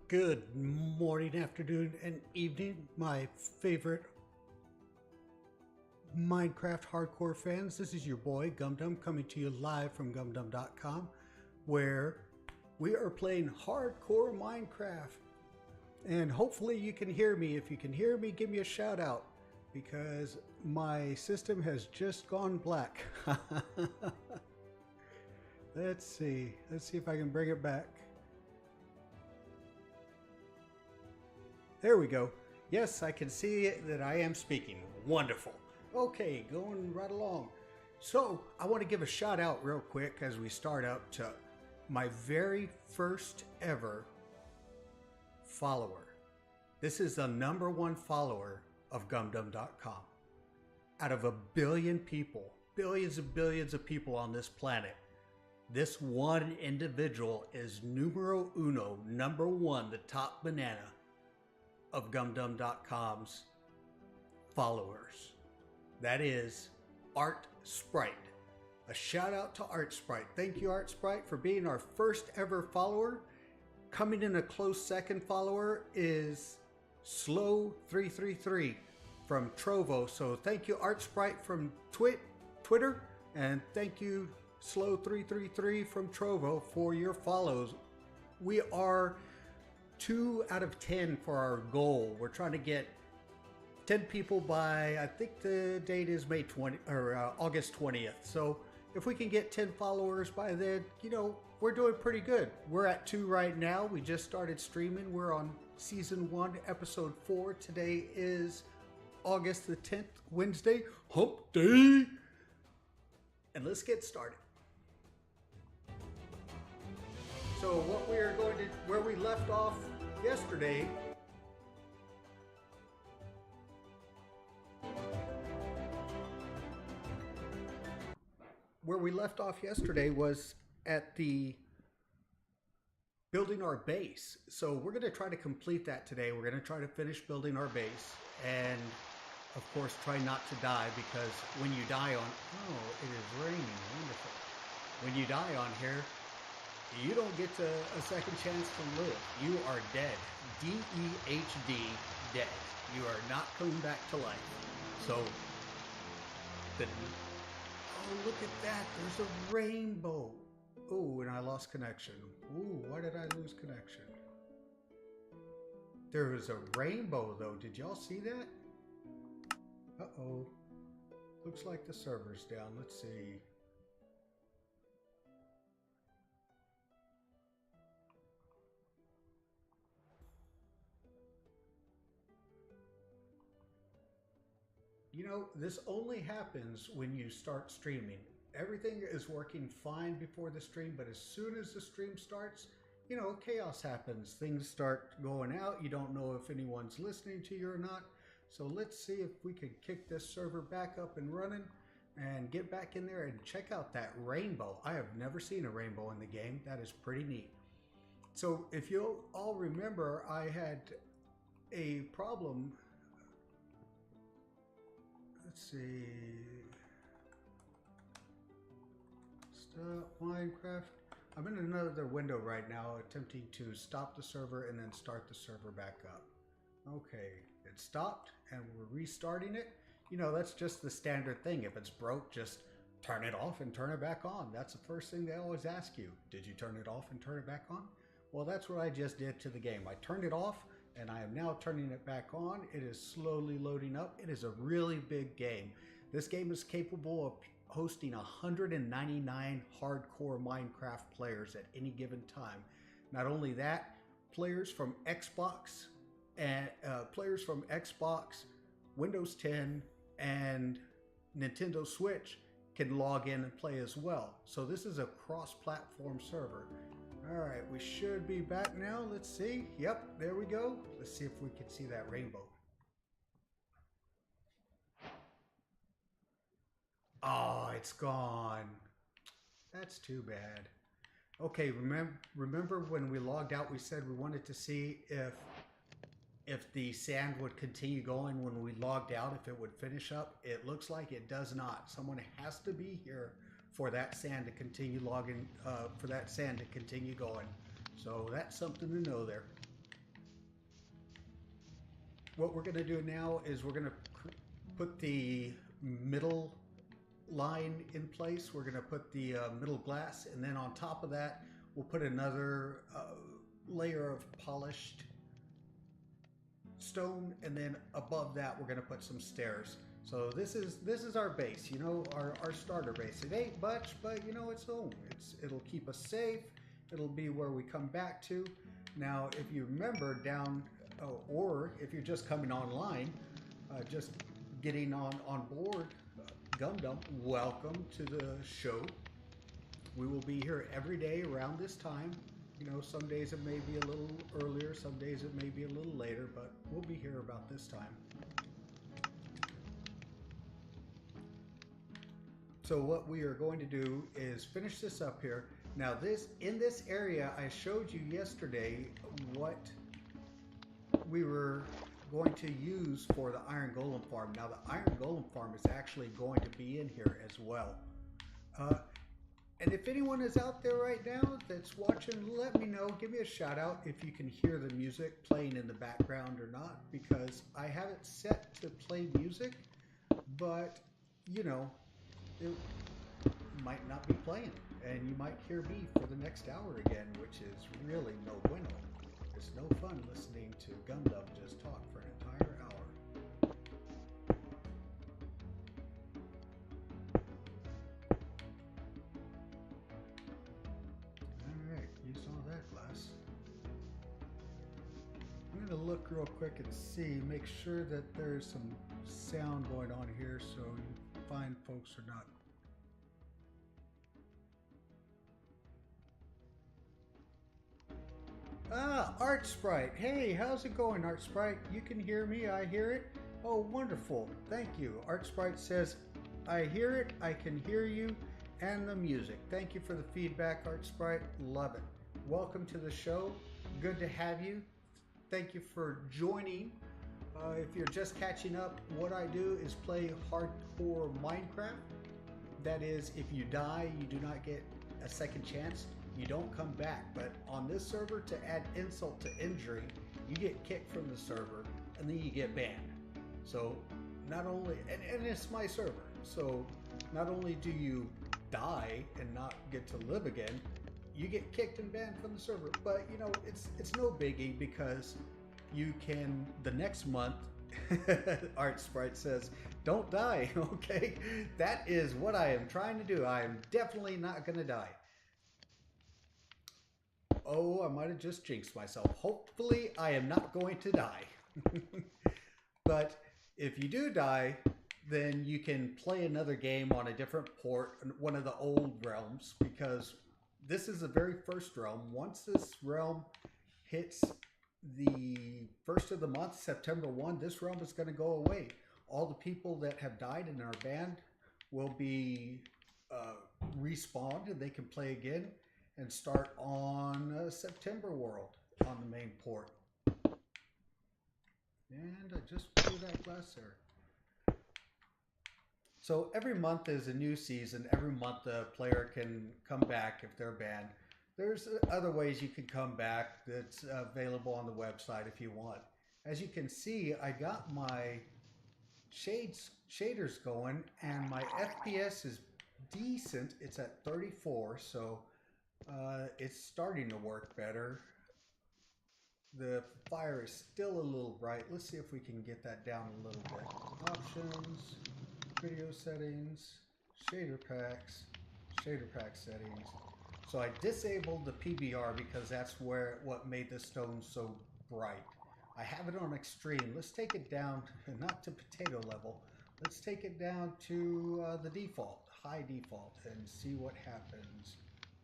Good morning, afternoon, and evening, my favorite Minecraft hardcore fans. This is your boy Gumdum coming to you live from gumdum.com, where we are playing hardcore Minecraft. And hopefully you can hear me. If you can hear me, give me a shout out, because my system has just gone black. Let's see if I can bring it back. There we go. Yes, I can see that I am speaking. Wonderful. Okay, going right along. So I want to give a shout out real quick as we start up to my very first ever follower. This is the #1 follower of gumdum.com. Out of a billion people, billions and billions of people on this planet, this one individual is numero uno, #1, the top banana of gumdum.com's followers. That is Art Sprite. A shout out to Art Sprite. Thank you, Art Sprite, for being our first ever follower. Coming in a close second follower is Slow333 from Trovo. So thank you, Art Sprite from Twitter, and thank you, Slow333 from Trovo, for your follows. We are 2 out of 10 for our goal. We're trying to get 10 people by, I think the date is August 20th. So if we can get 10 followers by then, we're doing pretty good. We're at 2 right now. We just started streaming. We're on season 1, episode 4. Today is August the 10th, Wednesday, hump day. And let's get started. So where we left off yesterday, was at the building our base. So we're going to try to complete that today. We're going to try to finish building our base, and of course try not to die, because when you die on, it is raining, wonderful. When you die on here, you don't get a second chance to live. You are dead. D-E-H-D, dead. You are not coming back to life. So, look at that. There's a rainbow. Oh, and I lost connection. Ooh, why did I lose connection? There was a rainbow, though. Did y'all see that? Uh-oh. Looks like the server's down. Let's see. This only happens when you start streaming. Everything is working fine before the stream, but as soon as the stream starts, chaos happens. Things start going out. You don't know if anyone's listening to you or not. So let's see if we can kick this server back up and running and get back in there and check out that rainbow. I have never seen a rainbow in the game. That is pretty neat. So if you'll all remember, I had a problem. Let's see. Stop Minecraft. I'm in another window right now, attempting to stop the server and then start the server back up. Okay, it stopped and we're restarting it. That's just the standard thing. If it's broke, just turn it off and turn it back on. That's the first thing they always ask you. Did you turn it off and turn it back on? Well, that's what I just did to the game. I turned it off, and I am now turning it back on. It is slowly loading up. It is a really big game. This game is capable of hosting 199 hardcore Minecraft players at any given time. Not only that, players from Xbox, Windows 10, and Nintendo Switch can log in and play as well. So this is a cross-platform server. All right, we should be back now. Let's see. Yep, there we go. Let's see if we can see that rainbow. Oh, it's gone. That's too bad. Okay, remember when we logged out, we said we wanted to see if the sand would continue going when we logged out, if it would finish up. It looks like it does not. Someone has to be here for that sand to continue going. So that's something to know there. what we're going to do now is we're going to put the middle line in place. We're going to put the middle glass, and then on top of that, we'll put another layer of polished stone, and then above that, we're going to put some stairs. So this is our base, you know, our starter base. It ain't much, but you know, it's home. It'll keep us safe. It'll be where we come back to. Now, if you remember down, or if you're just coming online, just getting on board, Gundam, welcome to the show. We will be here every day around this time. You know, some days it may be a little earlier, some days it may be a little later, but we'll be here about this time. So what we are going to do is finish this up here. Now in this area, I showed you yesterday what we were going to use for the Iron Golem farm. Now the Iron Golem farm is actually going to be in here as well. And if anyone is out there right now that's watching, let me know. Give me a shout out if you can hear the music playing in the background or not, because I have it set to play music, but you know, it might not be playing, and you might hear me for the next hour again, which is really no bueno. It's no fun listening to Gundam just talk for an entire hour. Alright, you saw that glass. I'm going to look real quick and see, make sure that there's some sound going on here so you find folks are not. Art Sprite. Hey, how's it going, Art Sprite? You can hear me, I hear it. Oh, wonderful. Thank you. Art Sprite says, I hear it, I can hear you, and the music. Thank you for the feedback, Art Sprite. Love it. Welcome to the show. Good to have you. Thank you for joining. If you're just catching up, what I do is play hardcore Minecraft. That is, if you die, you do not get a second chance. You don't come back. But on this server, to add insult to injury, you get kicked from the server and then you get banned. So not only, and it's my server, so not only do you die and not get to live again, you get kicked and banned from the server. But you know, it's no biggie, because you can, the next month, Art Sprite says, don't die, okay? That is what I am trying to do. I am definitely not going to die. Oh, I might have just jinxed myself. Hopefully, I am not going to die. But if you do die, then you can play another game on a different port, one of the old realms, because this is the very first realm. Once this realm hits the first of the month, September 1, this realm is going to go away. All the people that have died and are banned will be respawned, and they can play again and start on September world on the main port. And I just threw that glass there. So every month is a new season. Every month the player can come back if they're banned. There's other ways you can come back that's available on the website if you want. As you can see, I got my shaders going, and my FPS is decent. It's at 34, so it's starting to work better. The fire is still a little bright. Let's see if we can get that down a little bit. Options, video settings, shader pack settings. So I disabled the PBR because that's what made the stone so bright. I have it on extreme. Let's take it down, not to potato level. Let's take it down to the default, high default, and see what happens.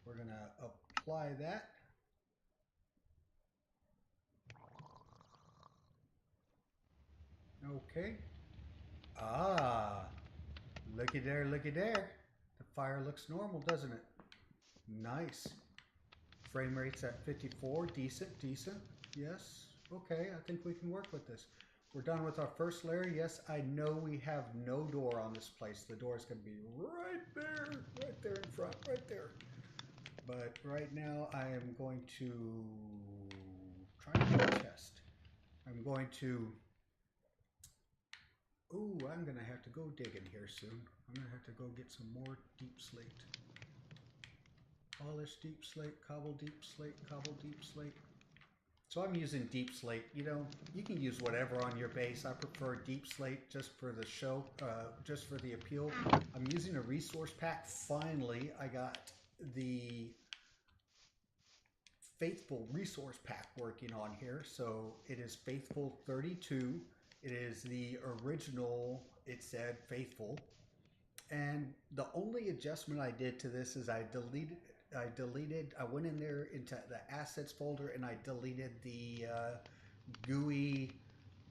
We're gonna apply that. Okay. Looky there, looky there. The fire looks normal, doesn't it? Nice. Frame rate's at 54, decent. Yes, okay, I think we can work with this. We're done with our first layer. Yes, I know we have no door on this place. The door is going to be right there in front, right there. But right now I am going to try to get a chest. I'm going to I'm going to have to go digging here soon. I'm going to have to go get some more deep slate. Polish deep slate, cobble deep slate, cobble deep slate. So I'm using deep slate. You know, you can use whatever on your base. I prefer deep slate just for the show, just for the appeal. I'm using a resource pack. Finally, I got the Faithful resource pack working on here. So it is Faithful 32. It is the original, it said Faithful. And the only adjustment I did to this is I went in there into the assets folder and I deleted the GUI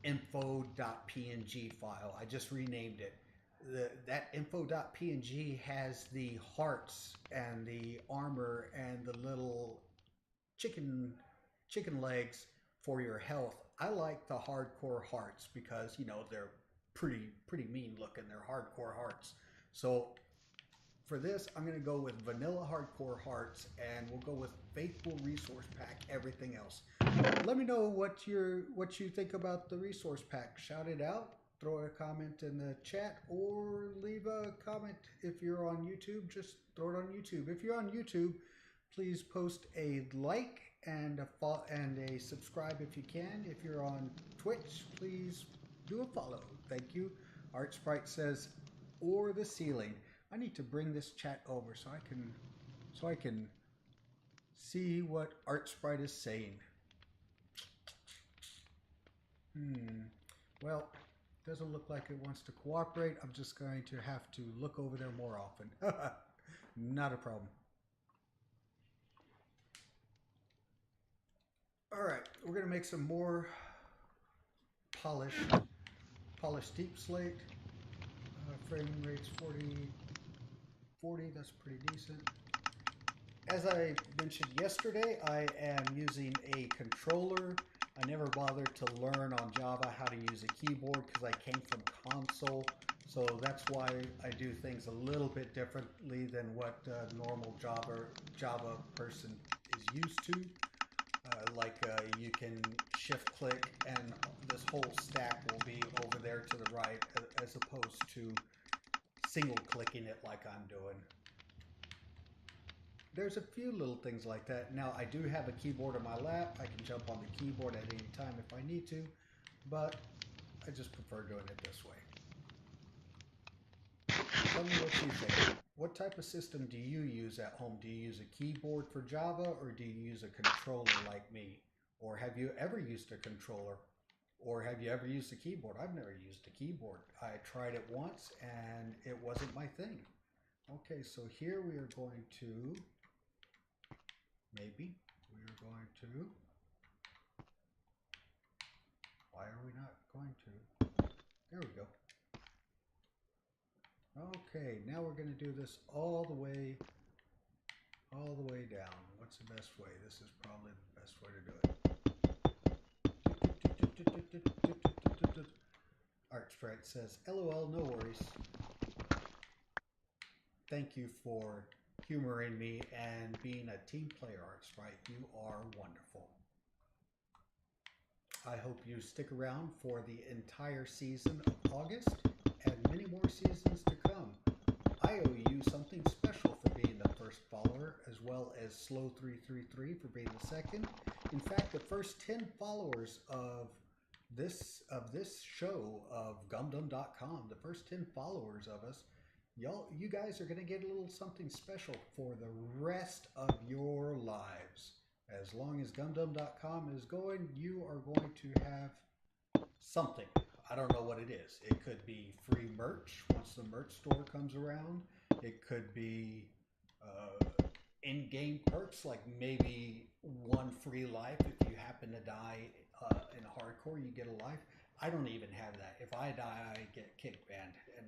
info.png file. I just renamed it. That info.png has the hearts and the armor and the little chicken legs for your health. I like the hardcore hearts because, you know, they're pretty mean looking. They're hardcore hearts. So for this, I'm going to go with vanilla hardcore hearts, and we'll go with Faithful resource pack. Everything else. Let me know what you think about the resource pack. Shout it out. Throw a comment in the chat, or leave a comment if you're on YouTube. Just throw it on YouTube. If you're on YouTube, please post a like and a subscribe if you can. If you're on Twitch, please do a follow. Thank you. Art Sprite says, or the ceiling. I need to bring this chat over so I can see what Art Sprite is saying. Well, doesn't look like it wants to cooperate. I'm just going to have to look over there more often. Not a problem. All right, we're going to make some more polished deep slate. Frame rate's 40, that's pretty decent. As I mentioned yesterday, I am using a controller. I never bothered to learn on Java how to use a keyboard because I came from console. So that's why I do things a little bit differently than what a normal Java person is used to. You can shift click and this whole stack will be over there to the right as opposed to single clicking it like I'm doing. There's a few little things like that. Now I do have a keyboard on my lap. I can jump on the keyboard at any time if I need to, but I just prefer doing it this way. Tell me what you think. What type of system do you use at home? Do you use a keyboard for Java or do you use a controller like me? Or have you ever used a controller? Or have you ever used a keyboard? I've never used a keyboard. I tried it once and it wasn't my thing. Okay, so here we are going to, why are we not going to? There we go. Okay, now we're going to do this all the way down. What's the best way? This is probably the best way to do it. Art Sprite says, LOL, no worries. Thank you for humoring me and being a team player, Art Sprite. You are wonderful. I hope you stick around for the entire season of August and many more seasons to come. I owe you something special for being the first follower, as well as Slow333 for being the second. In fact, the first 10 followers of this show of Gumdum.com, the first 10 followers of us, you guys are going to get a little something special for the rest of your lives. As long as Gumdum.com is going, you are going to have something. I don't know what it is. It could be free merch once the merch store comes around. It could be in-game perks, like maybe one free life. If you happen to die in hardcore, you get a life. I don't even have that. If I die, I get kick banned, and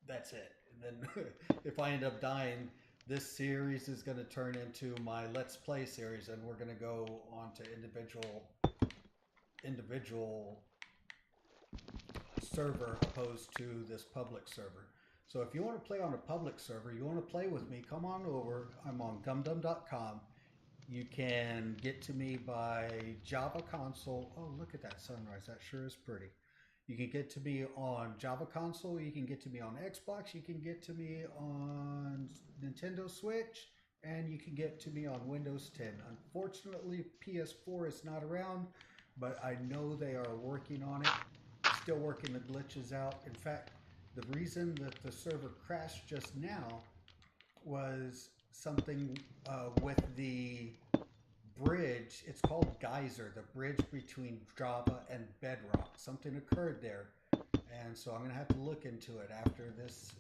that's it. And then if I end up dying, this series is going to turn into my Let's Play series, and we're going to go on to individual server opposed to this public server. So if you want to play on a public server, you want to play with me, come on over. I'm on gumdum.com. You can get to me by Java console. Oh, look at that sunrise. That sure is pretty. You can get to me on Java console. You can get to me on Xbox. You can get to me on Nintendo Switch. And you can get to me on Windows 10. Unfortunately, PS4 is not around, but I know they are working on it. Still working the glitches out. In fact, the reason that the server crashed just now was something with the bridge. It's called Geyser, the bridge between Java and Bedrock. Something occurred there, and so I'm gonna have to look into it after this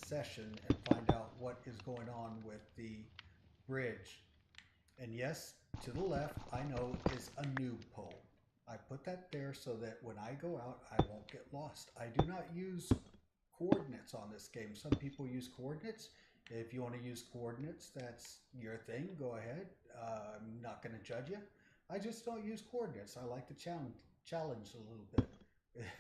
session and find out what is going on with the bridge. And yes, to the left, I know is a noob pole. I put that there so that when I go out, I won't get lost. I do not use coordinates on this game. Some people use coordinates. If you want to use coordinates, that's your thing. Go ahead. I'm not going to judge you. I just don't use coordinates. I like to challenge a little bit,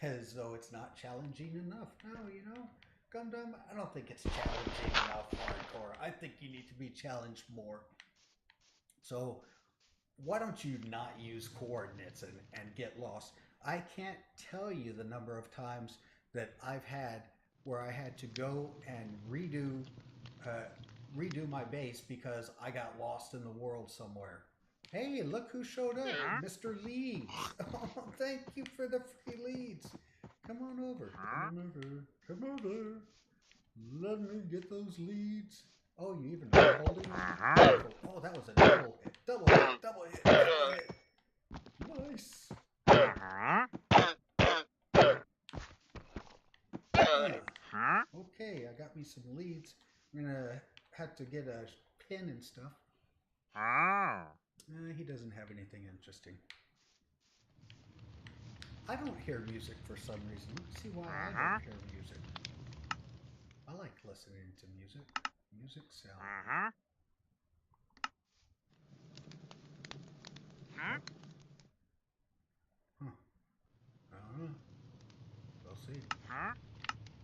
as though it's not challenging enough. No, Gundam, I don't think it's challenging enough hardcore. I think you need to be challenged more. So why don't you not use coordinates and get lost? I can't tell you the number of times that I've had where I had to go and redo my base because I got lost in the world somewhere. Hey, look who showed up, Mr. Leeds. Oh, thank you for the free leads. Come on over. Come on over. Come over. Let me get those leads. Oh, you even holding them? Oh, that was a double hit. Nice. Okay, I got me some leads. I'm gonna have to get a pin and stuff. He doesn't have anything interesting. I don't hear music for some reason. Let's see why I don't hear music. I like listening to music. Music sound. Huh. I don't know. We'll see.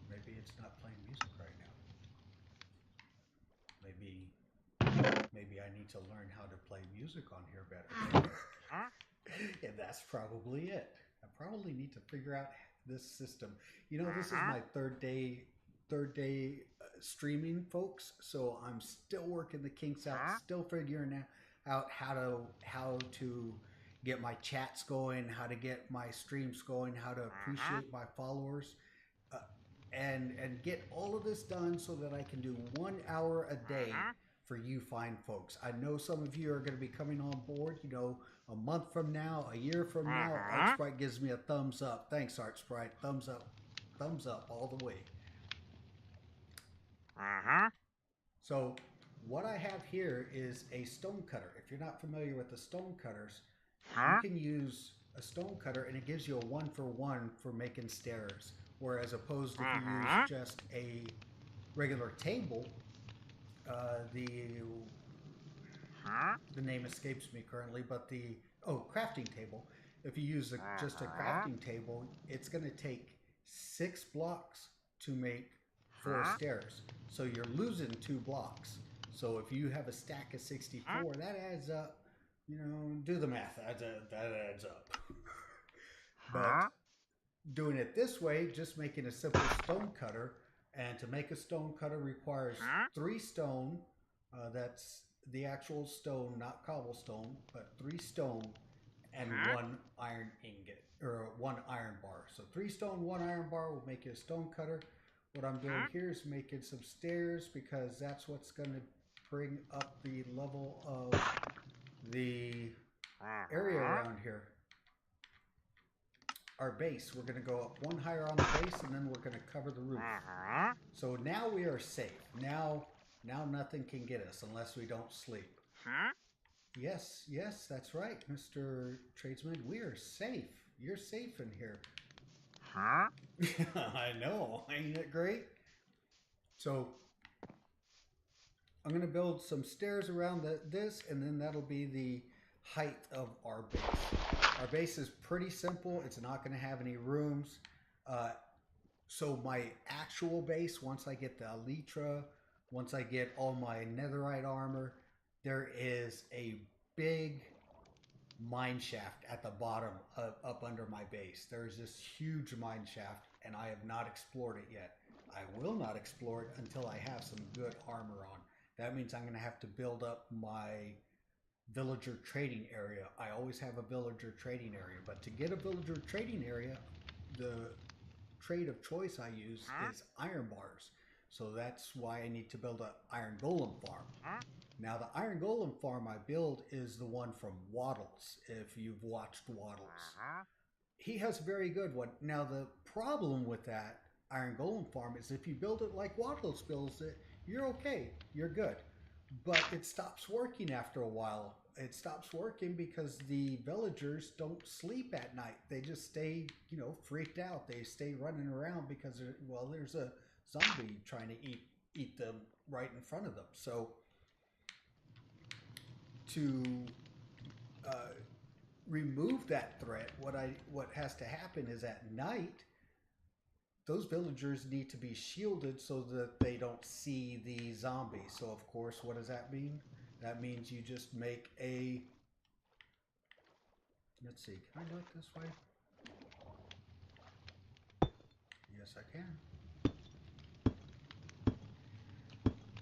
Maybe it's not playing music right now. Maybe I need to learn how to play music on here better. And that's probably it. I probably need to figure out this system. This is my third day streaming, folks. So I'm still working the kinks out, still figuring out how to get my chats going, how to get my streams going, how to appreciate my followers, and get all of this done so that I can do 1 hour a day for you fine folks. I know some of you are going to be coming on board, a month from now, a year from now. Art Sprite gives me a thumbs up. Thanks, Art Sprite. Thumbs up all the way. So what I have here is a stone cutter. If you're not familiar with the stone cutters, you can use a stone cutter and it gives you a 1-for-1 for making stairs. Whereas opposed if you use just a regular table, the name escapes me currently, but crafting table. If you use just a crafting table, it's going to take 6 blocks to make 4 stairs. So you're losing 2 blocks. So if you have a stack of 64, that adds up. Do the math. That adds up. But doing it this way, just making a simple stone cutter, and to make a stone cutter requires 3 stone. That's the actual stone, not cobblestone, but 3 stone and 1 iron ingot, or 1 iron bar. So 3 stone, 1 iron bar will make you a stone cutter. What I'm doing here is making some stairs because that's what's going to bring up the level of the area around here. Our base, we're going to go up 1 higher on the base, and then we're going to cover the roof. So now we are safe. Now nothing can get us unless we don't sleep. Yes, that's right, Mr. Tradesman. We are safe. You're safe in here. I know. Ain't it great? So I'm going to build some stairs around this, and then that'll be the height of our base. Our base is pretty simple. It's not going to have any rooms. So my actual base, once I get the elytra, once I get all my netherite armor, there is a big mine shaft at the bottom up under my base. There's this huge mine shaft, and I have not explored it yet. I will not explore it until I have some good armor on. That means I'm going to have to build up my villager trading area. I always have a villager trading area, but to get a villager trading area, the trade of choice I use is iron bars. So that's why I need to build an iron golem farm. Now the iron golem farm I build is the one from Waddles, if you've watched Waddles. He has a very good one. Now the problem with that iron golem farm is if you build it like Waddles builds it, you're okay, you're good. But it stops working after a while. It stops working because the villagers don't sleep at night. They just stay, freaked out. They stay running around because, there's a zombie trying to eat them right in front of them. So to remove that threat, what has to happen is at night, those villagers need to be shielded so that they don't see the zombies. So of course, what does that mean? That means you just make a, let's see, can I do it this way? Yes, I can.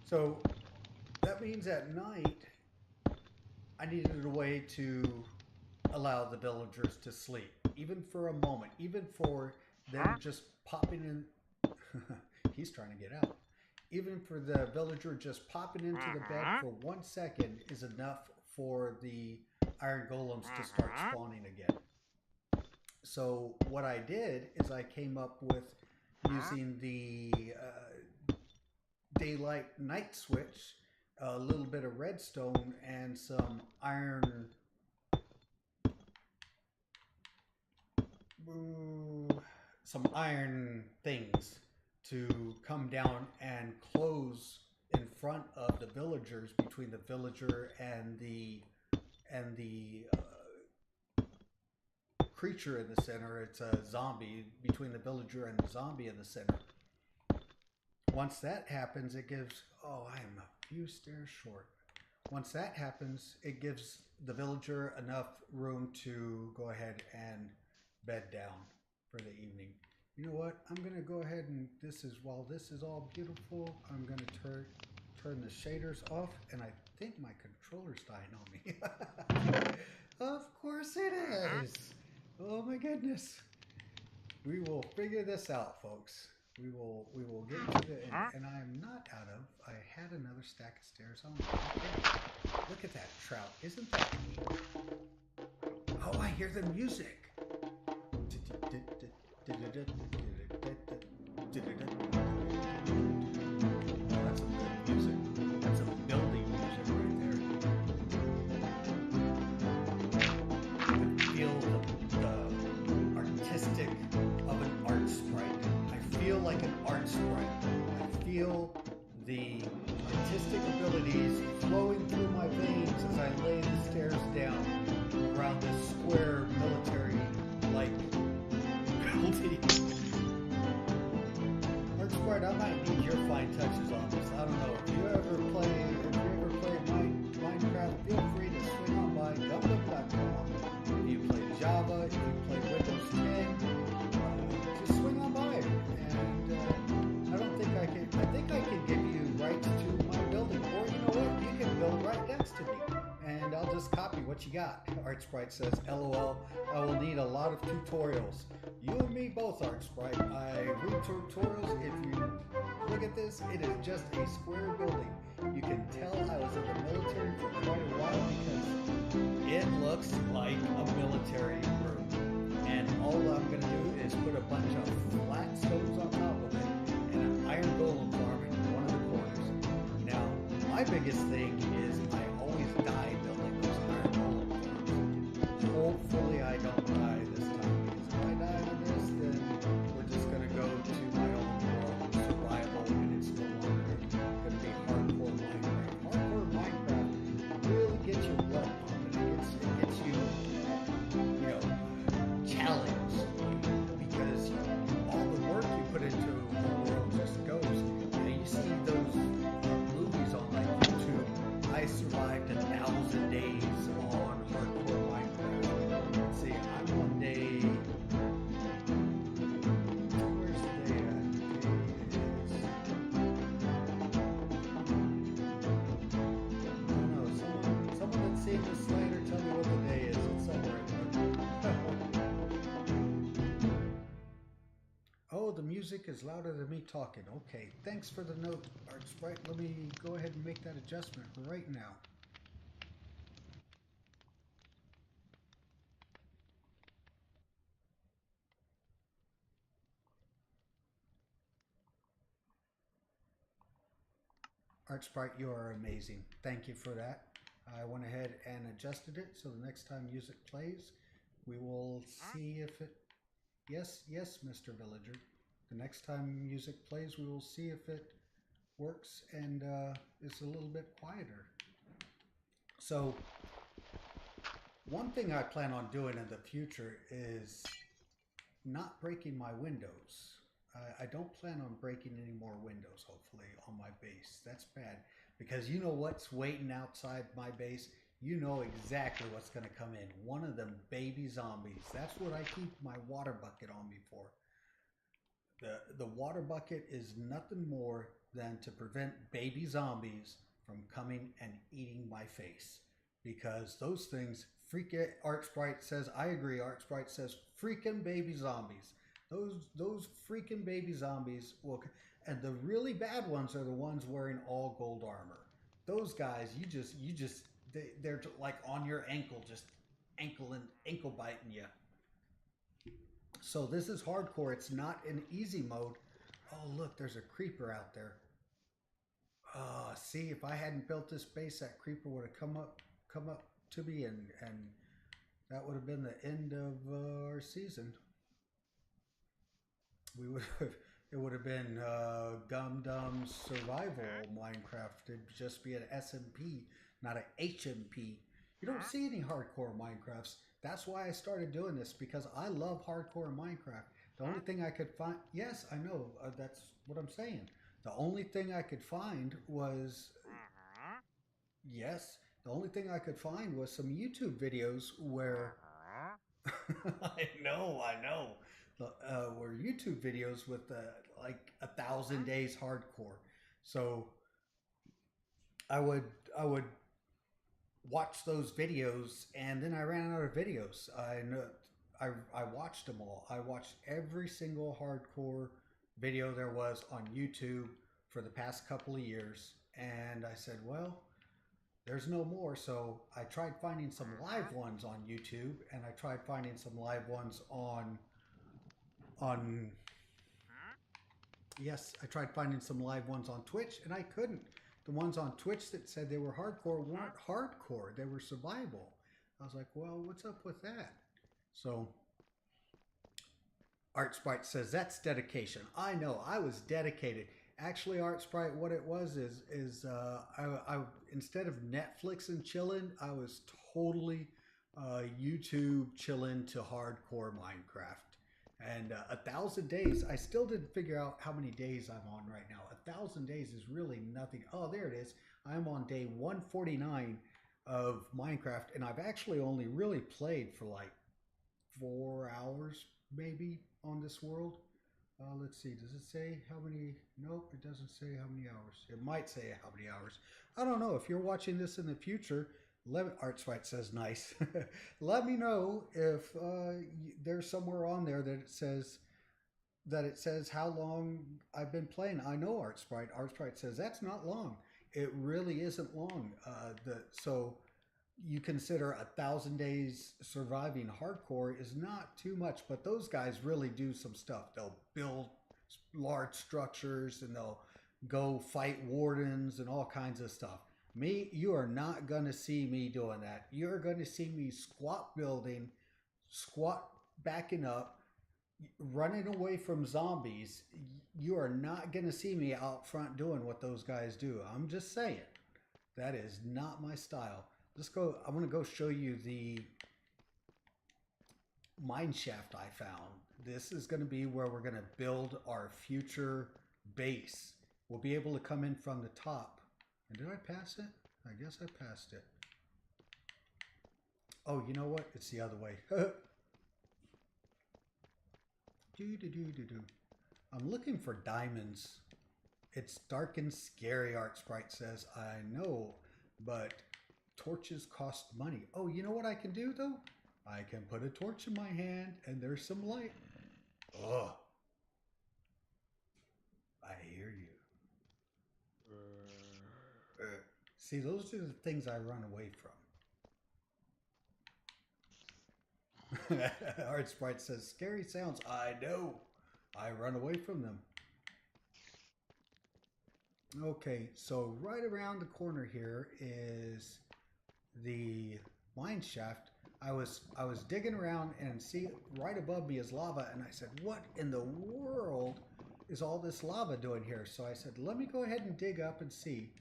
So that means at night, I needed a way to allow the villagers to sleep, even for a moment, even for them just popping in. He's trying to get out. Even for the villager just popping into the bed for 1 second is enough for the iron golems to start spawning again. So what I did is I came up with using the daylight night switch, a little bit of redstone, and some iron things to come down and close in front of the villagers, between the villager and the creature in the center. It's a zombie, between the villager and the zombie in the center. Once that happens, it gives, I am a few stairs short. Once that happens, it gives the villager enough room to go ahead and bed down for the evening. You know what? I'm going to go ahead and while this is all beautiful, I'm going to turn the shaders off, and I think my controller's dying on me. Of course it is. Oh my goodness. We will figure this out, folks. We will get to it, and I am not out of. I had another stack of stairs on. Look at that trout. Isn't that neat? Oh, I hear the music. Oh, that's some good music. That's some building music right there. I feel the artistic of an art sprite. I feel like an art sprite. I feel the artistic abilities flowing through my veins as I lay the stairs down around this square military-like building. Art sprite, I might need your fine touches on this. I don't know. If you ever play Minecraft, feel free to swing on by gumdom.com. If you play Java, if you play Windows 10, just swing on by. And I think I can give you rights to my building. Or you know what? You can build right next to me. And I'll just copy what you got. Art Sprite says, LOL, I will need a lot of tutorials. You and me both, Art Sprite. I read tutorials. If you look at this, it is just a square building. You can tell I was in the military for quite a while because it looks like a military room. And all I'm going to do is put a bunch of flat stones on top of it and an iron golem farm in one of the corners. Now, my biggest thing is I always die building those iron golem farms. Hopefully I don't die this time, because if I die on this, then we're just going to go to my own world, survival, and it's no longer going to be hardcore Minecraft. Hardcore Minecraft really gets your blood pumping. It gets you, challenged, because all the work you put into the world just goes. You see those movies on like YouTube the music is louder than me talking. Okay, thanks for the note, Art Sprite. Let me go ahead and make that adjustment right now. Art Sprite, you are amazing. Thank you for that. I went ahead and adjusted it so the next time music plays, we will see if it. Yes, yes, Mr. Villager. The next time music plays, we will see if it works and is a little bit quieter. So, one thing I plan on doing in the future is not breaking my windows. I don't plan on breaking any more windows, hopefully, on my base. That's bad because you know what's waiting outside my base? You know exactly what's going to come in. One of them baby zombies. That's what I keep my water bucket on me for. The water bucket is nothing more than to prevent baby zombies from coming and eating my face. Because those things freak it. Art Sprite says, I agree. Art Sprite says, freaking baby zombies. Those freaking baby zombies will, and the really bad ones are the ones wearing all gold armor. Those guys, they're like on your ankle, just ankle biting you. So this is hardcore. It's not in easy mode. Oh look, there's a creeper out there. See, if I hadn't built this base, that creeper would have come up to me, and that would have been the end of our season. We would have, it would have been Gum Dum Survival Minecraft. It'd just be an SMP, not an HMP. You don't see any hardcore Minecrafts. That's why I started doing this, because I love hardcore Minecraft. The only thing I could find, yes, I know, that's what I'm saying. The only thing I could find was, yes, the only thing I could find was some YouTube videos where, I know, were YouTube videos with like 1,000 days hardcore. So I would watch those videos, and then I ran out of videos. I watched them all. I watched every single hardcore video there was on YouTube for the past couple of years, and I said, well, there's no more. So I tried finding some live ones on YouTube, and I tried finding some live ones on yes, I tried finding some live ones on Twitch, and I couldn't. The ones on Twitch that said they were hardcore weren't hardcore. They were survival. I was like, well, what's up with that? So Art Sprite says that's dedication. I know, I was dedicated. Actually, Art Sprite, what it was is I instead of Netflix and chilling, I was totally YouTube chilling to hardcore Minecraft. And 1,000 days, I still didn't figure out how many days I'm on right now. 1,000 days is really nothing. Oh, there it is. I'm on day 149 of Minecraft, and I've actually only really played for like 4 hours, maybe, on this world. Let's see. Does it say how many? Nope, it doesn't say how many hours. It might say how many hours. I don't know. If you're watching this in the future, Artsfight says nice. Let me know if there's somewhere on there that it says how long I've been playing. I know Artsprite. Artsprite says that's not long. It really isn't long. So you consider 1,000 days surviving hardcore is not too much, but those guys really do some stuff. They'll build large structures, and they'll go fight wardens and all kinds of stuff. Me, you are not going to see me doing that. You're going to see me squat building, squat backing up, running away from zombies. You are not going to see me out front doing what those guys do. I'm just saying. That is not my style. Let's go. I want to go show you the mine shaft I found. This is going to be where we're going to build our future base. We'll be able to come in from the top. And did I pass it? I guess I passed it. Oh, you know what? It's the other way. I'm looking for diamonds. It's dark and scary, Art Sprite says. I know, but torches cost money. Oh, you know what I can do, though? I can put a torch in my hand, and there's some light. Ugh. See, those are the things I run away from. Art Sprite says, scary sounds. I know. I run away from them. Okay, so right around the corner here is the mine shaft. I was digging around and see right above me is lava, and I said, "What in the world is all this lava doing here?" So I said, "Let me go ahead and dig up and see."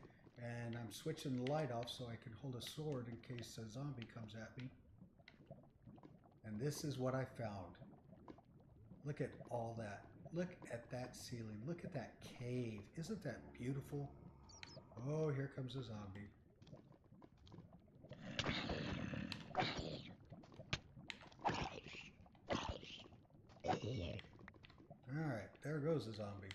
And I'm switching the light off so I can hold a sword in case a zombie comes at me. And this is what I found. Look at all that. Look at that ceiling. Look at that cave. Isn't that beautiful? Oh, here comes a zombie. Alright, there goes a zombie.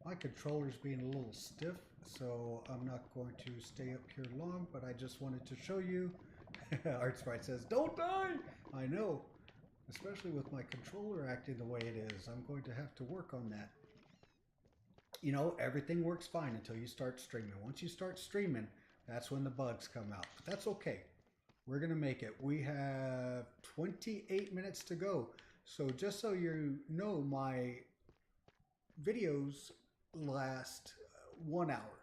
My controller's being a little stiff, so I'm not going to stay up here long, but I just wanted to show you. Art Sprite says, don't die! I know. Especially with my controller acting the way it is. I'm going to have to work on that. You know, everything works fine until you start streaming. Once you start streaming, that's when the bugs come out. But that's okay. We're going to make it. We have 28 minutes to go. So just so you know, my videos last 1 hour.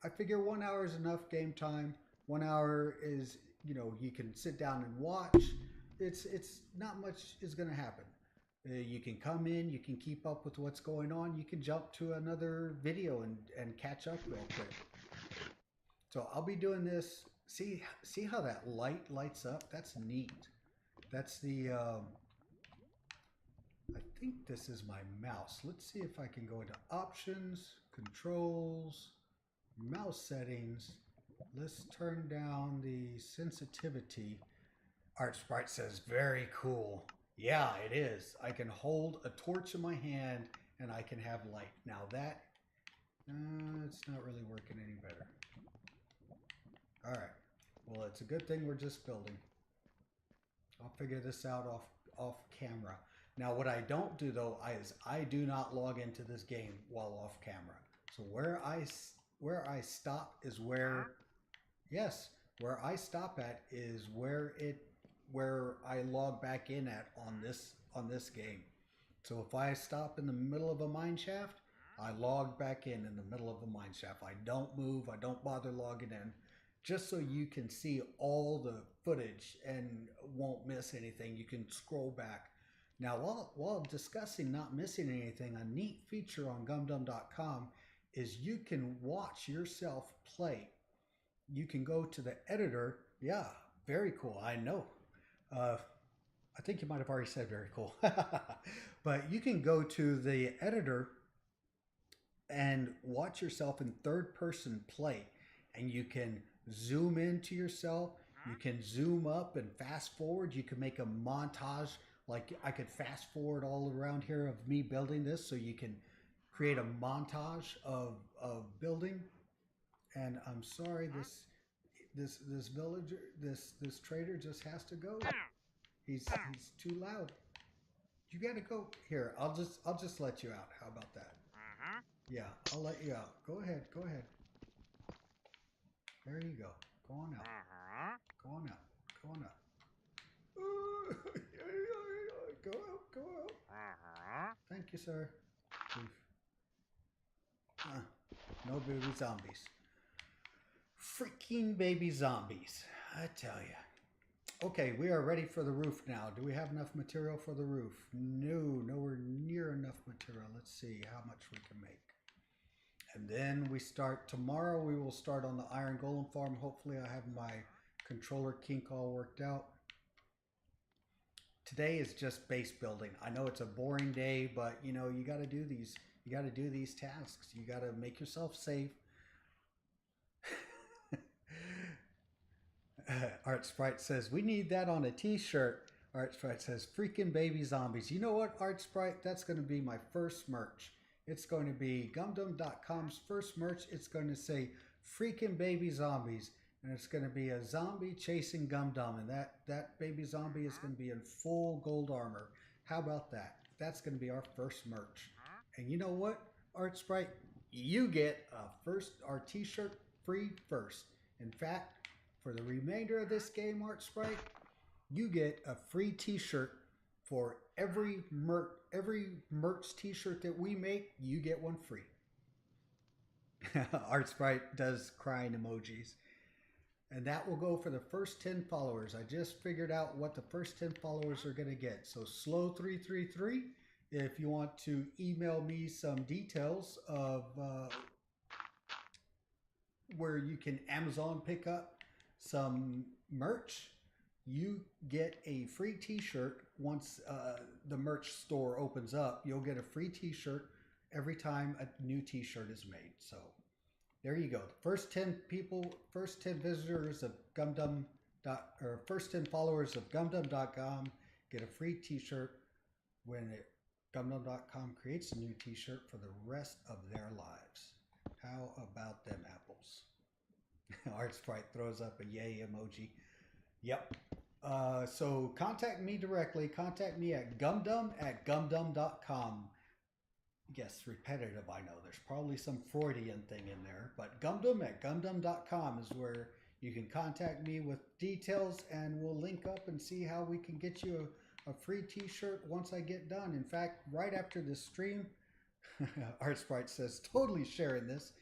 I figure 1 hour is enough game time. 1 hour is, you know, you can sit down and watch. It's not much is going to happen. You can come in, you can keep up with what's going on. You can jump to another video and catch up real quick. So I'll be doing this. See how that light lights up? That's neat. That's the, I think this is my mouse. Let's see if I can go into options, controls, mouse settings. Let's turn down the sensitivity. Art Sprite says, very cool. Yeah, it is. I can hold a torch in my hand and I can have light. Now that, it's not really working any better. All right. Well, it's a good thing we're just building. I'll figure this out off camera. Now, what I don't do though is I do not log into this game while off camera. So where I stop is where, yes, where I stop at is where I log back in at on this game. So if I stop in the middle of a mine shaft, I log back in the middle of the mine shaft. I don't move. I don't bother logging in, just so you can see all the footage and won't miss anything. You can scroll back. Now, while discussing not missing anything, a neat feature on gumdum.com is you can watch yourself play. You can go to the editor. Yeah, very cool. I know. I think you might have already said very cool. But you can go to the editor and watch yourself in third person play. And you can zoom into yourself. You can zoom up and fast forward. You can make a montage. Like I could fast forward all around here of me building this, so you can create a montage of building. And I'm sorry, this villager, this trader just has to go. He's too loud. You gotta go. Here, I'll just let you out. How about that? Yeah, I'll let you out. Go ahead. There you go. Go on out. Go on out. Go on out. Go out. Thank you, sir. No baby zombies. Freaking baby zombies. I tell you. Okay, we are ready for the roof now. Do we have enough material for the roof? No, nowhere near enough material. Let's see how much we can make. And then we start, tomorrow we will start on the iron golem farm. Hopefully I have my controller kink all worked out. Today is just base building. I know it's a boring day, but you know, you got to do these tasks. You got to make yourself safe. Art Sprite says, we need that on a t-shirt. Art Sprite says, freaking baby zombies. You know what, Art Sprite? That's going to be my first merch. It's going to be gumdum.com's first merch. It's going to say freaking baby zombies. And it's going to be a zombie chasing Gumdum. And that baby zombie is going to be in full gold armor. How about that? That's going to be our first merch. And you know what, Art Sprite? You get our t-shirt free first. In fact, for the remainder of this game, Art Sprite, you get a free t-shirt for every merch t-shirt that we make. You get one free. Art Sprite does crying emojis. And that will go for the first 10 followers. I just figured out what the first 10 followers are going to get. So Slow333, if you want to email me some details of where you can Amazon pick up some merch, you get a free t-shirt. Once the merch store opens up, you'll get a free t-shirt every time a new t-shirt is made. So there you go. First 10 people, first 10 visitors of Gumdum, or first 10 followers of Gumdum.com get a free t-shirt when Gumdum.com creates a new t-shirt for the rest of their lives. How about them apples? Art Sprite throws up a yay emoji. Yep. So contact me directly. Contact me at gumdum@gumdum.com. Yes, repetitive, I know. There's probably some Freudian thing in there. But gumdum@gumdum.com is where you can contact me with details, and we'll link up and see how we can get you a free t-shirt once I get done. In fact, right after this stream, Art Sprite says, totally sharing this.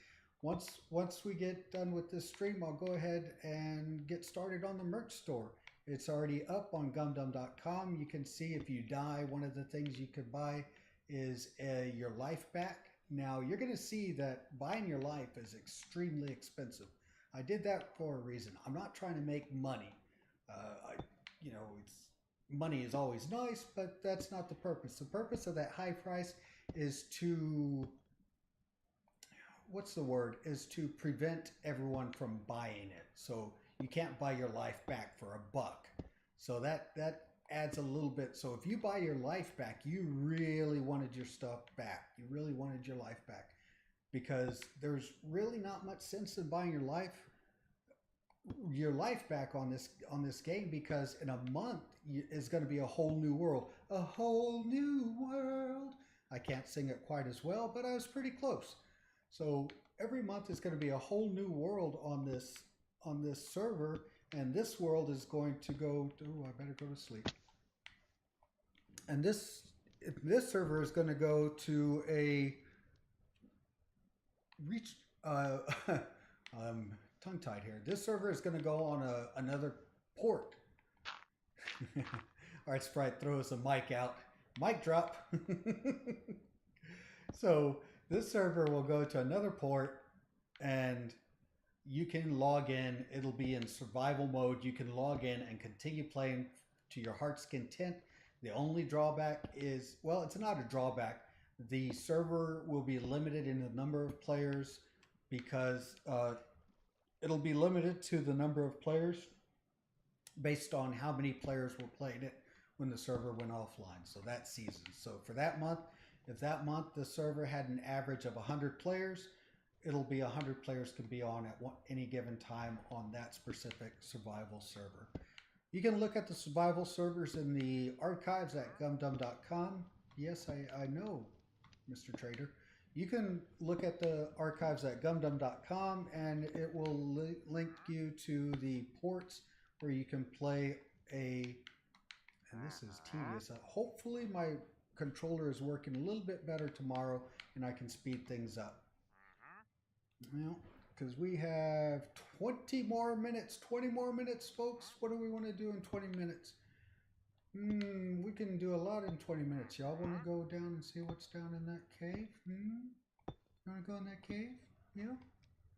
Once we get done with this stream, I'll go ahead and get started on the merch store. It's already up on gumdum.com. You can see if you die, one of the things you can buy is your life back. Now, you're going to see that buying your life is extremely expensive. I did that for a reason. I'm not trying to make money. Money is always nice, but that's not the purpose. The purpose of that high price is to is to prevent everyone from buying it. So you can't buy your life back for $1. So that adds a little bit. So if you buy your life back, you really wanted your stuff back. You really wanted your life back, because there's really not much sense in buying your life back on this game, because in a month is going to be a whole new world. A whole new world. I can't sing it quite as well, but I was pretty close. So every month is going to be a whole new world on this server, and this world is going to go. Oh, I better go to sleep. And this server is going to go to a reach. I'm tongue-tied here. This server is going to go on another port. Art Sprite throws a mic out. Mic drop. So this server will go to another port, and you can log in. It'll be in survival mode. You can log in and continue playing to your heart's content. The only drawback is, well, it's not a drawback. The server will be limited in the number of players, because it'll be limited to the number of players based on how many players were playing it when the server went offline. So that season. So for that month, if that month the server had an average of 100 players, it'll be 100 players can be on at any given time on that specific survival server. You can look at the survival servers in the archives at gumdum.com. Yes, I know, Mr. Trader. You can look at the archives at gumdum.com, and it will link you to the ports where you can play and this is tedious. Hopefully my controller is working a little bit better tomorrow and I can speed things up. Well, because we have 20 more minutes, folks. What do we want to do in 20 minutes? We can do a lot in 20 minutes. Y'all want to go down and see what's down in that cave? You want to go in that cave? Yeah?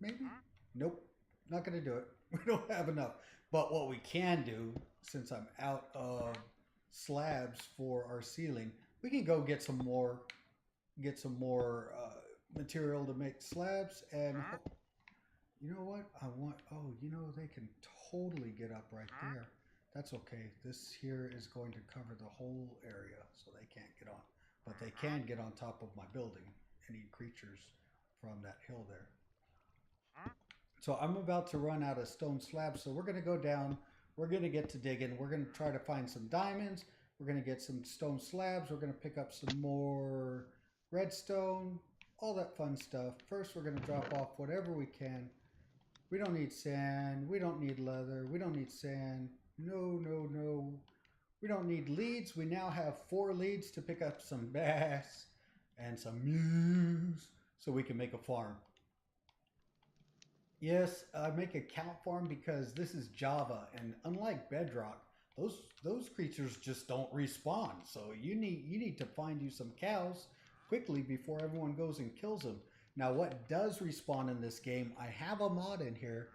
Maybe? Nope. Not going to do it. We don't have enough. But what we can do, since I'm out of slabs for our ceiling, we can go get some more material to make slabs. And you know what? They can totally get up right there. That's okay. This here is going to cover the whole area, so they can't get on. But they can get on top of my building and eat creatures from that hill there. So I'm about to run out of stone slabs, so we're going to go down. We're going to get to digging. We're going to try to find some diamonds. We're going to get some stone slabs. We're going to pick up some more redstone, all that fun stuff. First, we're going to drop off whatever we can. We don't need sand. We don't need leather. We don't need sand. No, no, no. We don't need leads. We now have 4 leads to pick up some bass and some mules so we can make a farm. Yes, I make a count farm because this is Java, and unlike Bedrock, those creatures just don't respawn. So you need to find you some cows quickly before everyone goes and kills them. Now, what does respawn in this game? I have a mod in here.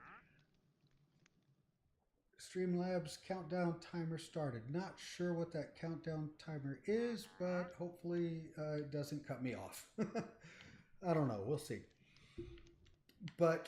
Streamlabs countdown timer started. Not sure what that countdown timer is, but hopefully it doesn't cut me off. I don't know. We'll see. But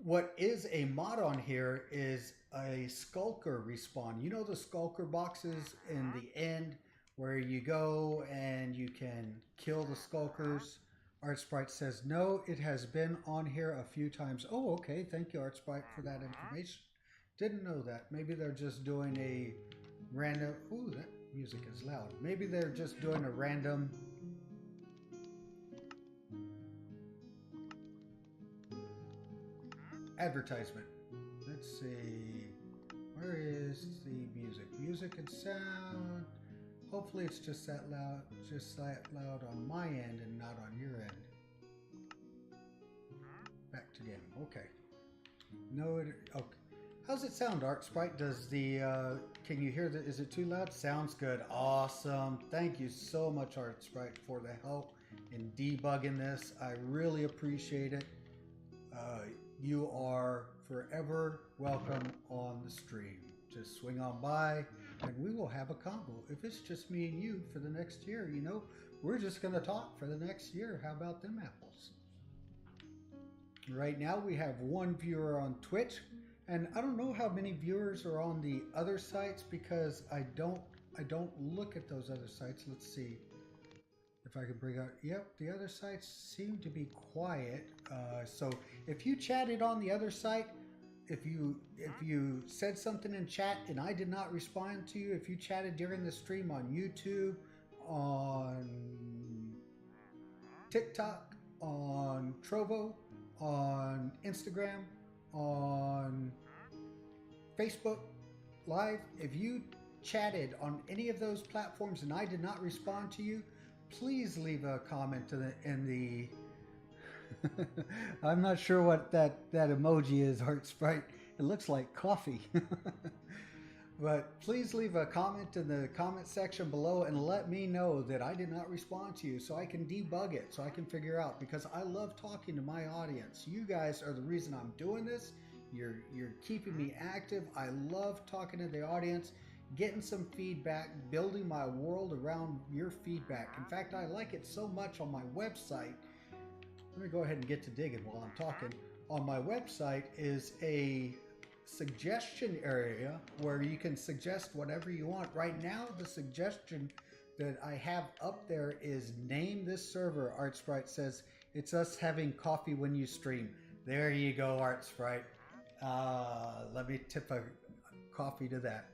what is a mod on here is a skulker respawn. You know the skulker boxes in the end where you go and you can kill the skulkers? Art Sprite says, no, it has been on here a few times. Oh, okay. Thank you, Art Sprite, for that information. Didn't know that. Maybe they're just doing a random... Ooh, that music is loud. Maybe they're just doing a random... advertisement. Let's see. Where is the music? Music and sound. Hopefully it's just that loud on my end and not on your end. Back to game. Okay. No, okay. How's it sound, Art Sprite? Does the can you hear is it too loud? Sounds good. Awesome. Thank you so much, Art Sprite, for the help in debugging this. I really appreciate it. You are forever welcome on the stream. Just swing on by and we will have a combo. If it's just me and you for the next year, you know, we're just going to talk for the next year. How about them apples? Right now we have 1 viewer on Twitch, and I don't know how many viewers are on the other sites because I don't look at those other sites. Let's see if I can bring out. Yep, the other sites seem to be quiet. So if you chatted on the other site, if you said something in chat and I did not respond to you, if you chatted during the stream on YouTube, on TikTok, on Trovo, on Instagram, on Facebook Live, if you chatted on any of those platforms and I did not respond to you, please leave a comment in the I'm not sure what that emoji is, Heart Sprite. It looks like coffee. But please leave a comment in the comment section below and let me know that I did not respond to you so I can debug it, so I can figure out, because I love talking to my audience. You guys are the reason I'm doing this. You're keeping me active. I love talking to the audience, getting some feedback, building my world around your feedback. In fact, I like it so much on my website. Let me go ahead and get to digging while I'm talking. On my website is a suggestion area where you can suggest whatever you want. Right now, the suggestion that I have up there is name this server. Art Sprite says it's us having coffee when you stream. There you go, Art Sprite. Let me tip a coffee to that.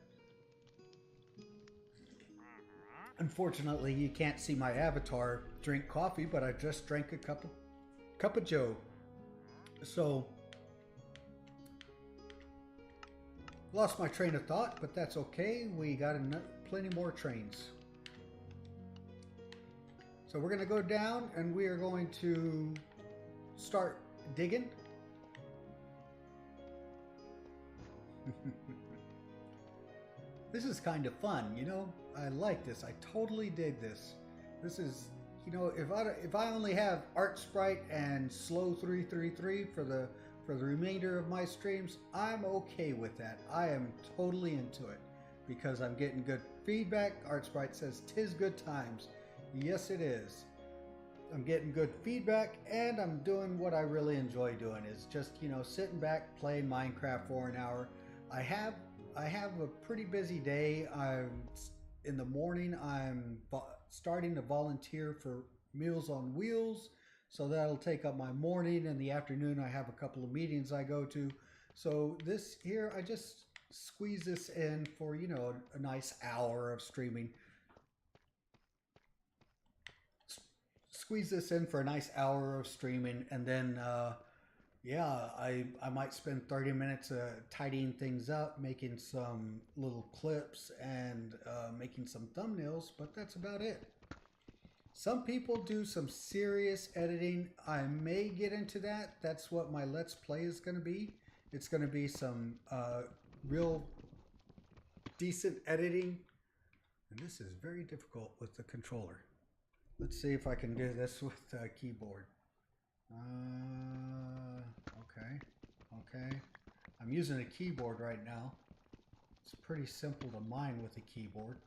Unfortunately, you can't see my avatar drink coffee, but I just drank a cup of joe. So lost my train of thought, but that's okay. We got plenty more trains. So we're going to go down and we are going to start digging. This is kind of fun, you know. I like this. I totally dig this. This is, you know, if I only have Art Sprite and Slow 333 for the remainder of my streams, I'm okay with that. I am totally into it because I'm getting good feedback. Art Sprite says, "'Tis good times." Yes, it is. I'm getting good feedback and I'm doing what I really enjoy doing, is just, you know, sitting back playing Minecraft for an hour. I have a pretty busy day. In the morning, I'm starting to volunteer for Meals on Wheels. So that'll take up my morning. In the afternoon, I have a couple of meetings I go to. So this here, I just squeeze this in for, you know, a nice hour of streaming. Squeeze this in for a nice hour of streaming, and then Yeah, I might spend 30 minutes tidying things up, making some little clips, and making some thumbnails, but that's about it. Some people do some serious editing. I may get into that. That's what my Let's Play is going to be. It's going to be some real decent editing. And this is very difficult with the controller. Let's see if I can do this with the keyboard. Okay. Okay. I'm using a keyboard right now. It's pretty simple to mine with a keyboard.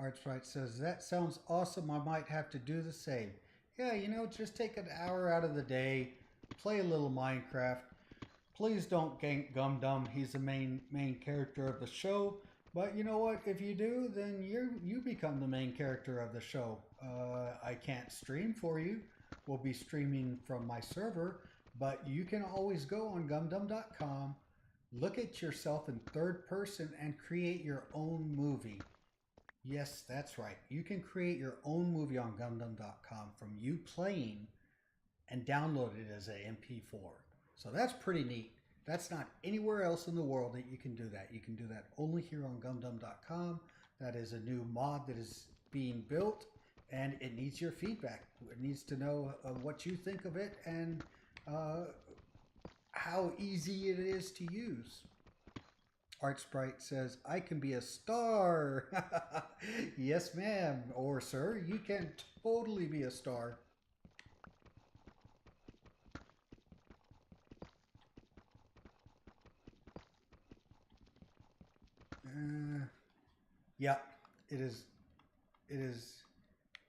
Artsprite says, that sounds awesome. I might have to do the same. Yeah, you know, just take an hour out of the day, play a little Minecraft. Please don't gank Gum Dum. He's the main character of the show. But you know what? If you do, then you become the main character of the show. I can't stream for you. We'll be streaming from my server, but you can always go on gumdum.com, look at yourself in third person, and create your own movie. Yes, that's right. You can create your own movie on gumdum.com from you playing and download it as an MP4. So that's pretty neat. That's not anywhere else in the world that you can do that. You can do that only here on gumdum.com. That is a new mod that is being built, and it needs your feedback. It needs to know what you think of it and how easy it is to use. Artsprite says, I can be a star. Yes, ma'am. Or sir, you can totally be a star. Yeah, it is. It is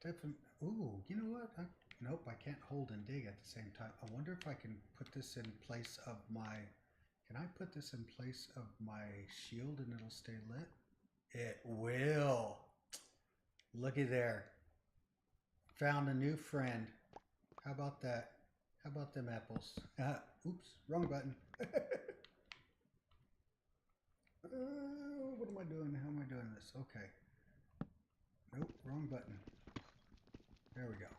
definitely. Ooh, you know what? Nope, I can't hold and dig at the same time. I wonder if I can put this in place of my. Can I put this in place of my shield and it'll stay lit? It will. Looky there. Found a new friend. How about that? How about them apples? Oops, wrong button. What am I doing? How am I doing this? Okay. Nope, wrong button. There we go.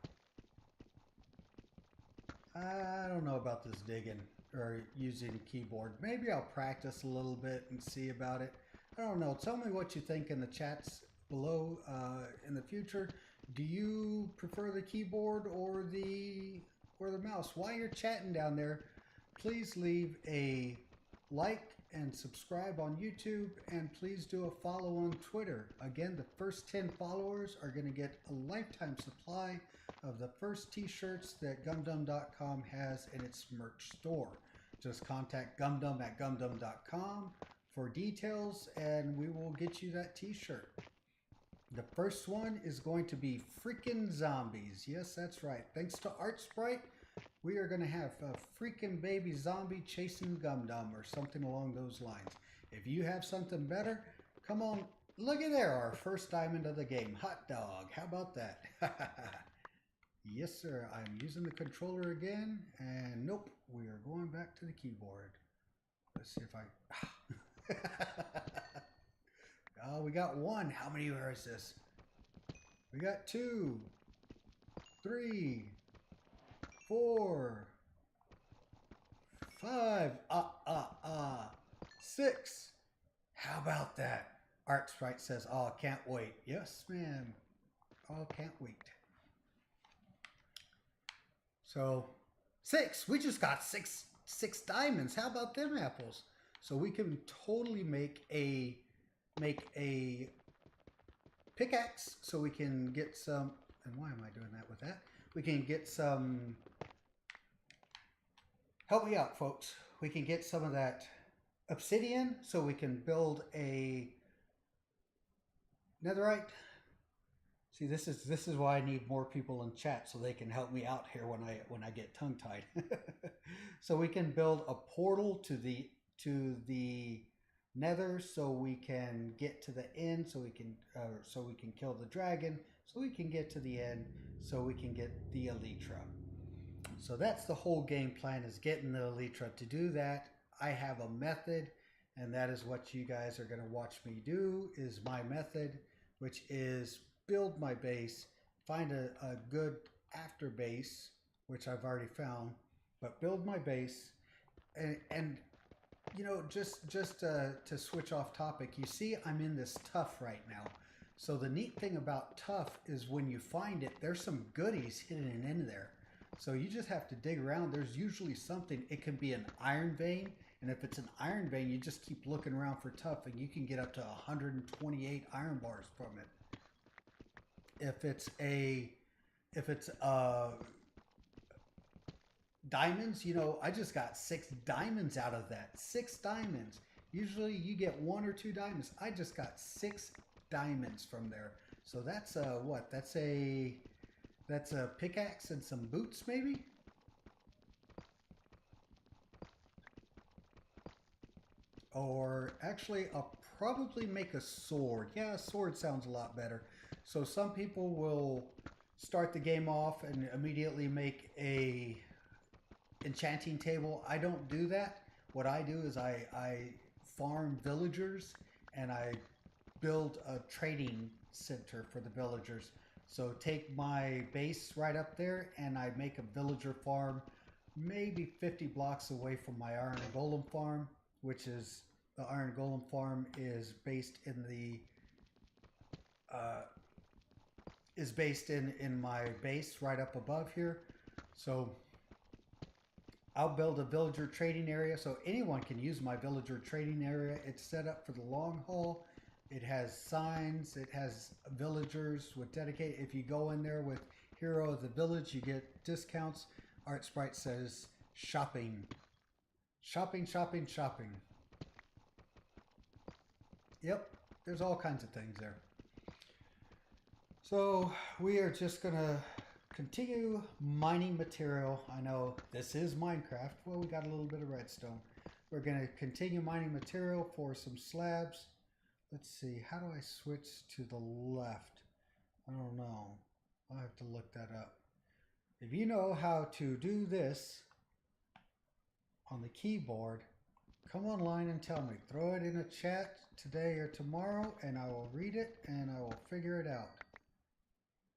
I don't know about this digging or using keyboard. Maybe I'll practice a little bit and see about it. I don't know. Tell me what you think in the chats below in the future. Do you prefer the keyboard or the mouse? While you're chatting down there, please leave a like and subscribe on YouTube, and please do a follow on Twitter. Again, the first 10 followers are going to get a lifetime supply of the first t-shirts that gumdum.com has in its merch store. Just contact gumdum at gumdum.com for details, and we will get you that t-shirt. The first one is going to be freaking zombies. Yes, that's right. Thanks to Artsprite, we are going to have a freaking baby zombie chasing Gumdum or something along those lines. If you have something better, come on. Look at there, our first diamond of the game. Hot dog. How about that? Yes, sir. I'm using the controller again. And nope, we are going back to the keyboard. Let's see if I... Oh, we got one. How many is this? We got 2, 3, 4, 5, 6. How about that? Artsprite says, oh, can't wait. Yes, ma'am. Oh, can't wait. So, 6. We just got six diamonds. How about them apples? So we can totally make a pickaxe so we can get some, and why am I doing that with that? We can get some, help me out folks, we can get some of that obsidian so we can build a netherite. See, this is why I need more people in chat so they can help me out here when I get tongue tied. So we can build a portal to the nether so we can get to the end, so we can kill the dragon, so we can get to the end, so we can get the elytra. So that's the whole game plan, is getting the elytra. To do that, I have a method, and that is what you guys are going to watch me do, is my method, which is build my base, find a good after base, which I've already found, but build my base. And you know, just to switch off topic, you see I'm in this tough right now. So the neat thing about tough is when you find it, there's some goodies hidden in there. So you just have to dig around. There's usually something. It can be an iron vein, and if it's an iron vein, you just keep looking around for tough, and you can get up to 128 iron bars from it. If it's a if it's diamonds, you know, I just got 6 diamonds out of that. 6 diamonds. Usually you get 1 or 2 diamonds. I just got 6 diamonds from there. So that's what? That's a pickaxe and some boots maybe? Or actually I'll probably make a sword. Yeah, a sword sounds a lot better. So some people will start the game off and immediately make a enchanting table. I don't do that. What I do is I farm villagers and I build a trading center for the villagers. So take my base right up there and I make a villager farm maybe 50 blocks away from my iron golem farm, which is the iron golem farm uh, is based in my base right up above here. So I'll build a villager trading area so anyone can use my villager trading area. It's set up for the long haul. It has signs. It has villagers with dedicated. If you go in there with Hero of the Village, you get discounts. Art Sprite says shopping. Shopping, shopping, shopping. Yep, there's all kinds of things there. So we are just going to continue mining material. I know this is Minecraft. Well, we got a little bit of redstone. We're going to continue mining material for some slabs. Let's see, how do I switch to the left? I don't know. I'll have to look that up. If you know how to do this on the keyboard, come online and tell me. Throw it in a chat today or tomorrow and I will read it and I will figure it out.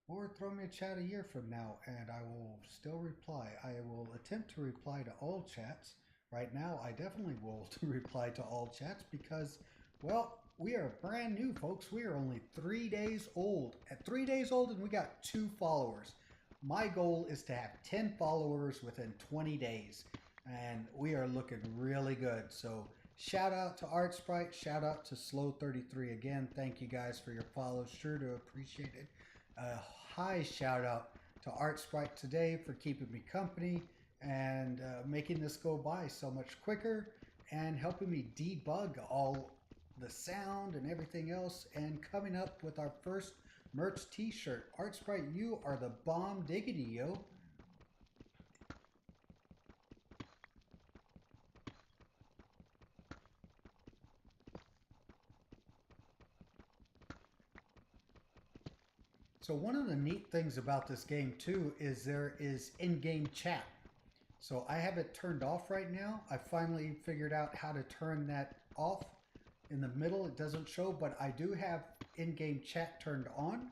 Or throw me a chat a year from now and I will still reply. I will attempt to reply to all chats. Right now, I definitely will reply to all chats because, well, we are brand new, folks. We are only 3 days old. At 3 days old and we got 2 followers. My goal is to have 10 followers within 20 days. And we are looking really good. So shout out to Art Sprite. Shout out to Slow33 again. Thank you guys for your follows. Sure to appreciate it. High shout out to Art Sprite today for keeping me company and making this go by so much quicker and helping me debug all the sound and everything else and coming up with our first merch t-shirt. Art Sprite, you are the bomb diggity, yo. So one of the neat things about this game too is there is in-game chat. So I have it turned off right now. I finally figured out how to turn that off. In the middle it doesn't show, but I do have in-game chat turned on.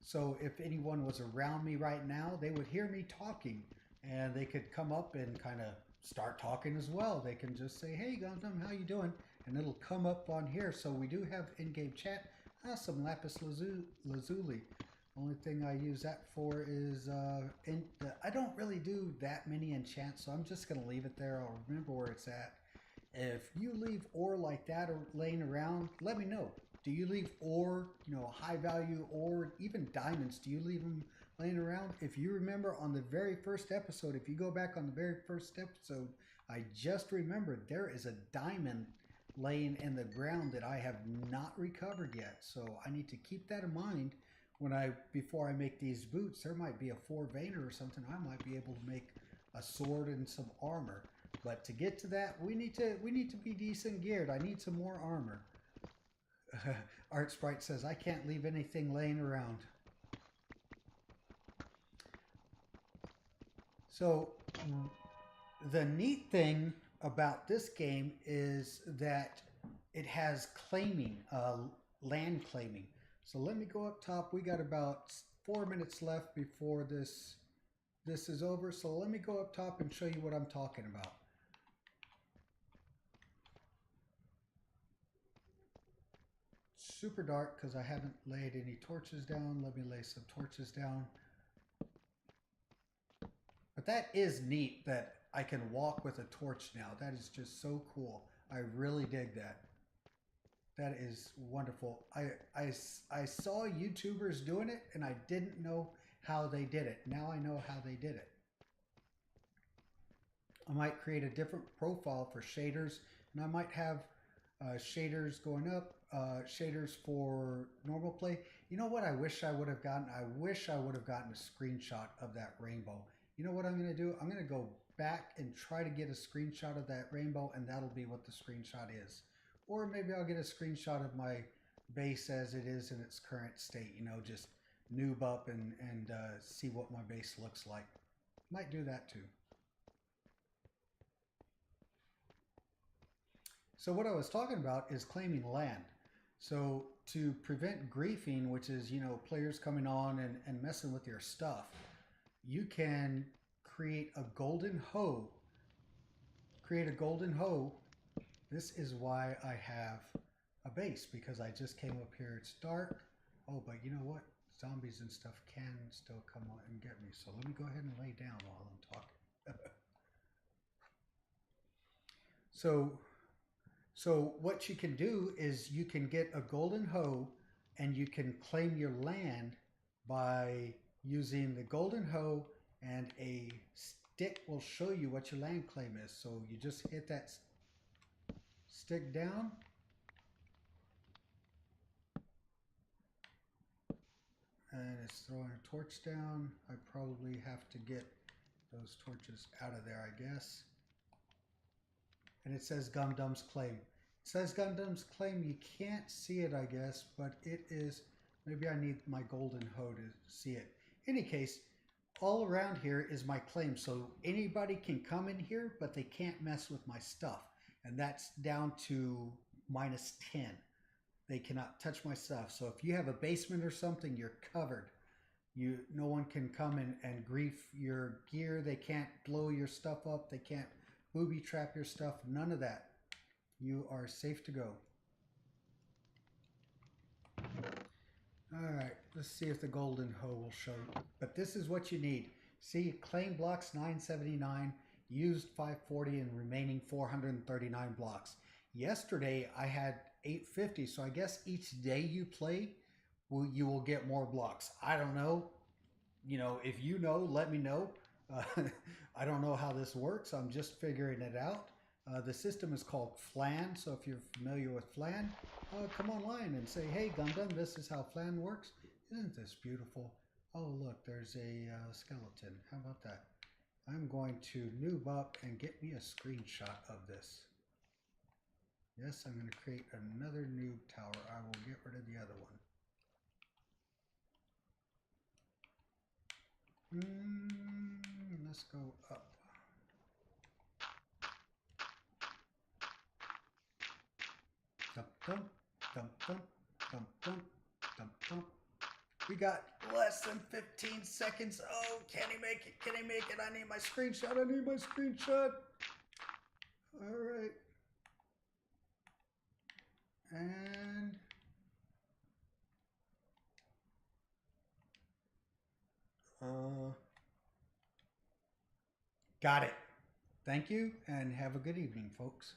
So if anyone was around me right now, they would hear me talking and they could come up and kind of start talking as well. They can just say, "Hey Gundam, how you doing?" And it'll come up on here. So we do have in-game chat. Some lapis lazuli. Only thing I use that for is I don't really do that many enchants, so I'm just gonna leave it there. I'll remember where it's at. If you leave ore like that or laying around, let me know. Do you leave ore, you know, high value ore, even diamonds? Do you leave them laying around? If you remember on the very first episode, if you go back on the very first episode, I just remembered there is a diamond laying in the ground that I have not recovered yet. So I need to keep that in mind before I make these boots. There might be a 4 veiner or something. I might be able to make a sword and some armor. But to get to that, we need to be decent geared. I need some more armor. Art Sprite says I can't leave anything laying around. So the neat thing about this game is that it has claiming, land claiming. So let me go up top. We got about 4 minutes left before this this is over. So let me go up top and show you what I'm talking about. Super dark because I haven't laid any torches down. Let me lay some torches down. But that is neat that I can walk with a torch now. That is just so cool. I really dig that. That is wonderful. I saw YouTubers doing it and I didn't know how they did it. Now I know how they did it. I might create a different profile for shaders, and I might have shaders going up, shaders for normal play. You know what I wish I would have gotten? I wish I would have gotten a screenshot of that rainbow. You know what I'm going to do? I'm going to go back and try to get a screenshot of that rainbow, and that'll be what the screenshot is. Or maybe I'll get a screenshot of my base as it is in its current state, you know, just noob up and see what my base looks like. Might do that too. So what I was talking about is claiming land. So to prevent griefing, which is, you know, players coming on and messing with your stuff, you can create a golden hoe. Create a golden hoe. This is why I have a base, because I just came up here. It's dark. Oh, but you know what? Zombies and stuff can still come on and get me. So let me go ahead and lay down while I'm talking. So what you can do is you can get a golden hoe and you can claim your land by using the golden hoe, and a stick will show you what your land claim is. So you just hit that stick down. And it's throwing a torch down. I probably have to get those torches out of there, I guess. And it says Gundam's Claim. It says Gundam's Claim. You can't see it, I guess, but it is. Maybe I need my golden hoe to see it. In any case, all around here is my claim. So anybody can come in here, but they can't mess with my stuff. And that's down to -10. They cannot touch my stuff. So if you have a basement or something, you're covered. No one can come and grief your gear. They can't blow your stuff up. They can't booby trap your stuff. None of that. You are safe to go. All right, let's see if the golden hoe will show. But this is what you need. See, claim blocks 979, used 540, and remaining 439 blocks. Yesterday I had 850, so I guess each day you play, you will get more blocks. I don't know. You know, if you know, let me know. I don't know how this works. I'm just figuring it out. The system is called Flan, so if you're familiar with Flan, come online and say, hey, Gundam, this is how Flan works. Isn't this beautiful? Oh, look, there's a skeleton. How about that? I'm going to noob up and get me a screenshot of this. Yes, I'm going to create another noob tower. I will get rid of the other one. Let's go up. Dump, dump, dump, dump, dump, dump, dump, dump. We got less than 15 seconds. Oh, can he make it? Can he make it? I need my screenshot. I need my screenshot. All right. And got it. Thank you, and have a good evening, folks.